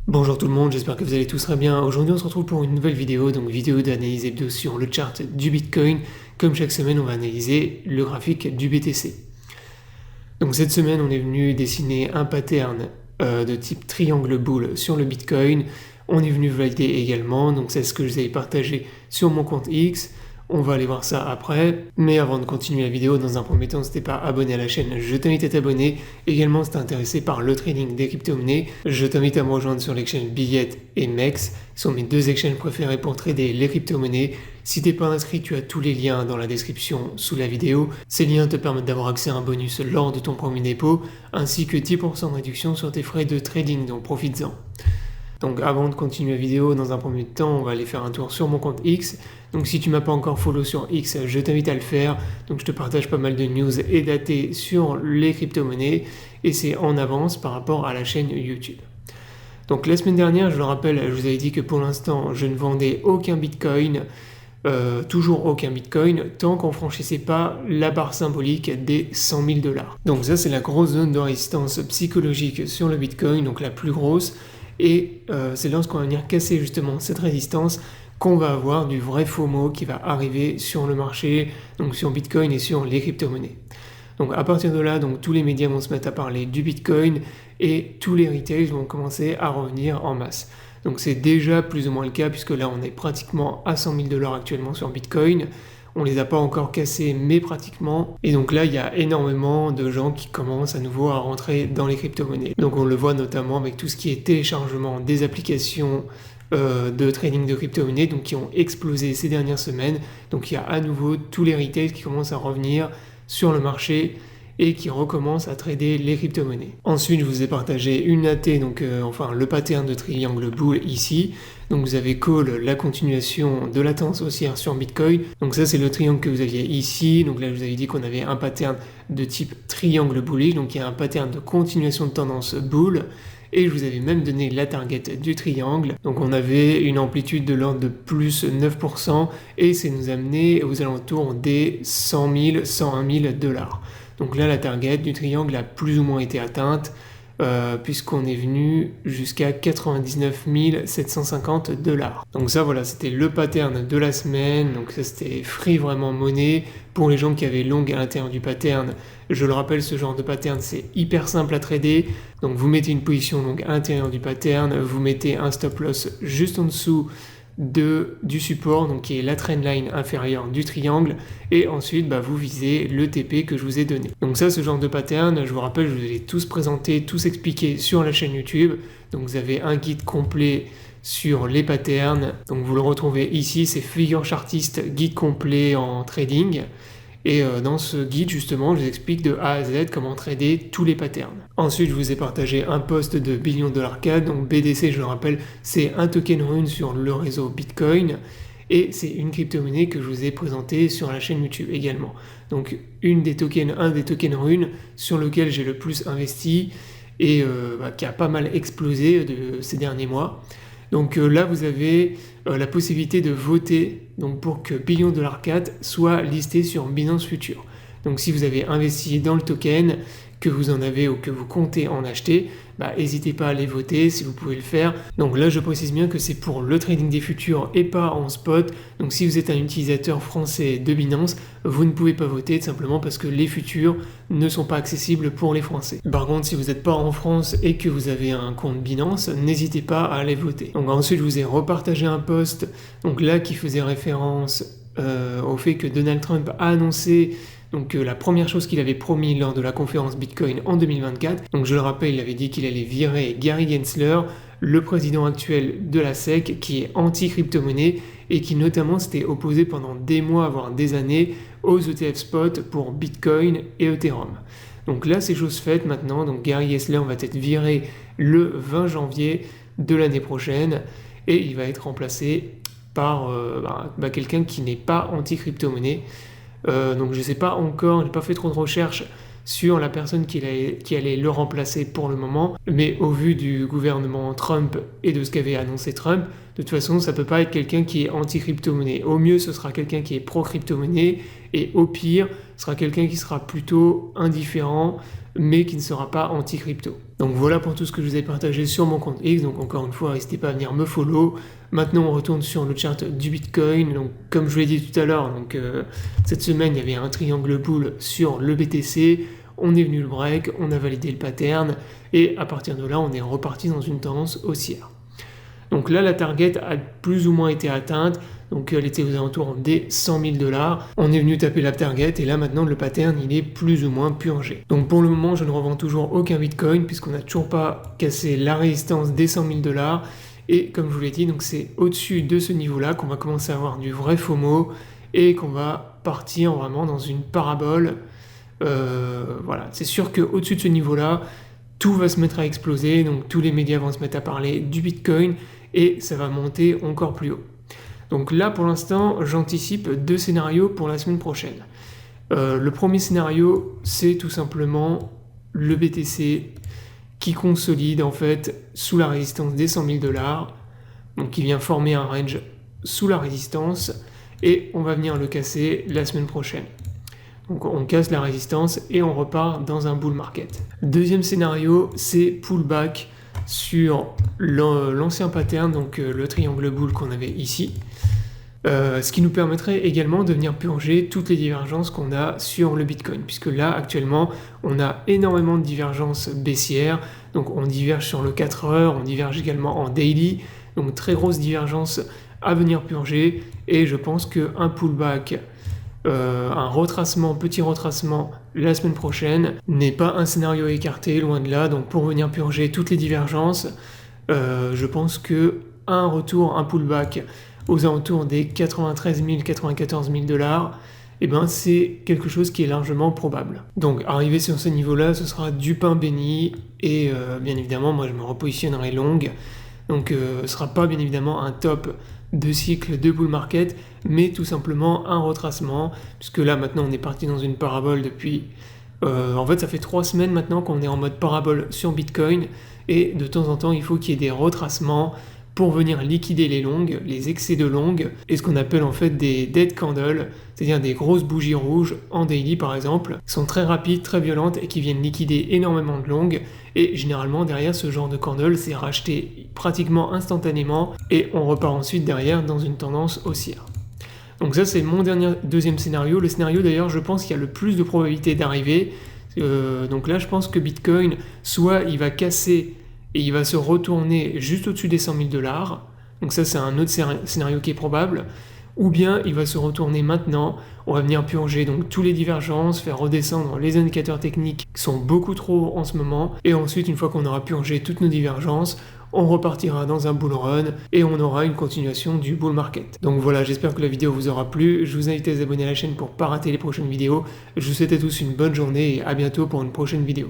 Bonjour tout le monde, j'espère que vous allez tous très bien. Aujourd'hui on se retrouve pour une nouvelle vidéo, donc vidéo d'analyse hebdo sur le chart du Bitcoin. Comme chaque semaine on va analyser le graphique du BTC. Donc cette semaine on est venu dessiner un pattern de type triangle bull sur le Bitcoin. On est venu valider également, donc c'est ce que je vous ai partagé sur mon compte X. On va aller voir ça après. Mais avant de continuer la vidéo, dans un premier temps, si t'es pas abonné à la chaîne, je t'invite à t'abonner. Également, si t'es intéressé par le trading des crypto-monnaies, je t'invite à me rejoindre sur l'exchange Billette et MEX. Ce sont mes deux exchanges préférés pour trader les crypto-monnaies. Si t'es pas inscrit, tu as tous les liens dans la description sous la vidéo. Ces liens te permettent d'avoir accès à un bonus lors de ton premier dépôt, ainsi que 10% de réduction sur tes frais de trading, donc profites-en. Donc avant de continuer la vidéo, dans un premier temps, on va aller faire un tour sur mon compte X. Donc si tu m'as pas encore follow sur X, je t'invite à le faire. Donc je te partage pas mal de news et datés sur les crypto-monnaies et c'est en avance par rapport à la chaîne YouTube. Donc la semaine dernière, je le rappelle, je vous avais dit que pour l'instant, je ne vendais aucun Bitcoin, toujours aucun Bitcoin, tant qu'on franchissait pas la barre symbolique des 100 000 $. Donc ça, c'est la grosse zone de résistance psychologique sur le Bitcoin, donc la plus grosse. Et c'est lorsqu'on va venir casser justement cette résistance qu'on va avoir du vrai FOMO qui va arriver sur le marché, donc sur Bitcoin et sur les crypto-monnaies. Donc à partir de là, donc, tous les médias vont se mettre à parler du Bitcoin et tous les retails vont commencer à revenir en masse. Donc c'est déjà plus ou moins le cas puisque là on est pratiquement à 100 000 $ actuellement sur Bitcoin. On les a pas encore cassés, mais pratiquement. Et donc là, il y a énormément de gens qui commencent à nouveau à rentrer dans les crypto-monnaies. Donc on le voit notamment avec tout ce qui est téléchargement des applications de trading de crypto-monnaies, donc qui ont explosé ces dernières semaines. Donc il y a à nouveau tous les retails qui commencent à revenir sur le marché et qui recommence à trader les crypto-monnaies. Ensuite, je vous ai partagé une AT, donc le pattern de triangle bull ici. Donc vous avez call la continuation de la tendance haussière sur Bitcoin. Donc ça c'est le triangle que vous aviez ici. Donc là je vous avais dit qu'on avait un pattern de type triangle bullish, donc il y a un pattern de continuation de tendance bull. Et je vous avais même donné la target du triangle. Donc on avait une amplitude de l'ordre de plus 9% et c'est nous amené aux alentours des 100 000, 101 000 $. Donc là la target du triangle a plus ou moins été atteinte puisqu'on est venu jusqu'à 99 750 $. Donc ça voilà, c'était le pattern de la semaine. Donc ça c'était free vraiment monnaie. Pour les gens qui avaient long à l'intérieur du pattern, je le rappelle, ce genre de pattern c'est hyper simple à trader. Donc vous mettez une position longue à l'intérieur du pattern, vous mettez un stop loss juste en dessous du support, donc qui est la trendline inférieure du triangle, et ensuite vous visez le TP que je vous ai donné. Donc ça, ce genre de pattern, je vous rappelle, je vous ai tous présenté, tous expliqué sur la chaîne YouTube. Donc vous avez un guide complet sur les patterns, donc vous le retrouvez ici, c'est Figure Chartist, guide complet en trading. Et dans ce guide, justement, je vous explique de A à Z comment trader tous les patterns. Ensuite, je vous ai partagé un post de Billion Dollar CAD. Donc BDC, je le rappelle, c'est un token rune sur le réseau Bitcoin. Et c'est une crypto-monnaie que je vous ai présentée sur la chaîne YouTube également. Donc un des tokens rune sur lequel j'ai le plus investi et qui a pas mal explosé ces derniers mois. Donc là, vous avez la possibilité de voter donc, pour que Billion Dollar Cat soit listé sur Binance Future. Donc si vous avez investi dans le token, que vous en avez ou que vous comptez en acheter, n'hésitez pas à aller voter si vous pouvez le faire. Donc là je précise bien que c'est pour le trading des futurs et pas en spot. Donc si vous êtes un utilisateur français de Binance, vous ne pouvez pas voter tout simplement parce que les futurs ne sont pas accessibles pour les Français. Par contre si vous n'êtes pas en France et que vous avez un compte Binance, n'hésitez pas à aller voter. Donc ensuite je vous ai repartagé un post donc là qui faisait référence au fait que Donald Trump a annoncé donc la première chose qu'il avait promis lors de la conférence Bitcoin en 2024, donc je le rappelle, il avait dit qu'il allait virer Gary Gensler, le président actuel de la SEC, qui est anti-crypto-monnaie et qui notamment s'était opposé pendant des mois, voire des années, aux ETF spot pour Bitcoin et Ethereum. Donc là, c'est chose faite maintenant, donc Gary Gensler va être viré le 20 janvier de l'année prochaine et il va être remplacé par quelqu'un qui n'est pas anti-crypto-monnaie. Donc je sais pas encore, j'ai pas fait trop de recherches sur la personne qui allait le remplacer pour le moment, mais au vu du gouvernement Trump et de ce qu'avait annoncé Trump, de toute façon ça peut pas être quelqu'un qui est anti-crypto-monnaie. Au mieux ce sera quelqu'un qui est pro-crypto-monnaie et au pire ce sera quelqu'un qui sera plutôt indifférent mais qui ne sera pas anti-crypto. Donc voilà pour tout ce que je vous ai partagé sur mon compte X. Donc encore une fois, n'hésitez pas à venir me follow. Maintenant, on retourne sur le chart du Bitcoin. Donc comme je vous l'ai dit tout à l'heure, cette semaine, il y avait un triangle bull sur le BTC. On est venu le break, on a validé le pattern, et à partir de là, on est reparti dans une tendance haussière. Donc là, la target a plus ou moins été atteinte. Donc elle était aux alentours des 100 000 $. On est venu taper la target et là maintenant le pattern il est plus ou moins purgé. Donc pour le moment je ne revends toujours aucun Bitcoin puisqu'on n'a toujours pas cassé la résistance des 100 000 $. Et comme je vous l'ai dit, donc c'est au-dessus de ce niveau-là qu'on va commencer à avoir du vrai FOMO et qu'on va partir vraiment dans une parabole. Voilà, c'est sûr qu'au-dessus de ce niveau-là, tout va se mettre à exploser, donc tous les médias vont se mettre à parler du Bitcoin et ça va monter encore plus haut. Donc là, pour l'instant, j'anticipe 2 scénarios pour la semaine prochaine. Le premier scénario, c'est tout simplement le BTC qui consolide en fait sous la résistance des 100 000 $, donc qui vient former un range sous la résistance, et on va venir le casser la semaine prochaine. Donc on casse la résistance et on repart dans un bull market. Deuxième scénario, c'est pullback sur l'ancien pattern, donc le triangle bull qu'on avait ici. Ce qui nous permettrait également de venir purger toutes les divergences qu'on a sur le Bitcoin, puisque là actuellement on a énormément de divergences baissières, donc on diverge sur le 4 heures, on diverge également en daily, donc très grosse divergence à venir purger, et je pense qu'un pullback, un retracement, petit retracement la semaine prochaine n'est pas un scénario écarté, loin de là. Donc pour venir purger toutes les divergences, je pense que un retour, un pullback aux alentours des 93 000, 94 000 $, eh ben c'est quelque chose qui est largement probable. Donc arriver sur ce niveau-là, ce sera du pain béni, et bien évidemment moi je me repositionnerai long, donc ce sera pas bien évidemment un top de cycle de bull market, mais tout simplement un retracement, puisque là maintenant on est parti dans une parabole depuis... en fait ça fait 3 semaines maintenant qu'on est en mode parabole sur Bitcoin, et de temps en temps il faut qu'il y ait des retracements pour venir liquider les longues, les excès de longues, et ce qu'on appelle en fait des dead candles, c'est-à-dire des grosses bougies rouges en daily par exemple, qui sont très rapides, très violentes et qui viennent liquider énormément de longues, et généralement derrière ce genre de candle c'est racheté pratiquement instantanément et on repart ensuite derrière dans une tendance haussière. Donc ça c'est mon deuxième scénario, le scénario d'ailleurs je pense qu'il y a le plus de probabilité d'arriver, donc là je pense que Bitcoin soit il va casser et il va se retourner juste au-dessus des 100 000 $, donc ça c'est un autre scénario qui est probable, ou bien il va se retourner maintenant, on va venir purger donc tous les divergences, faire redescendre les indicateurs techniques qui sont beaucoup trop hauts en ce moment, et ensuite une fois qu'on aura purgé toutes nos divergences, on repartira dans un bull run et on aura une continuation du bull market. Donc voilà, j'espère que la vidéo vous aura plu, je vous invite à vous abonner à la chaîne pour ne pas rater les prochaines vidéos, je vous souhaite à tous une bonne journée et à bientôt pour une prochaine vidéo.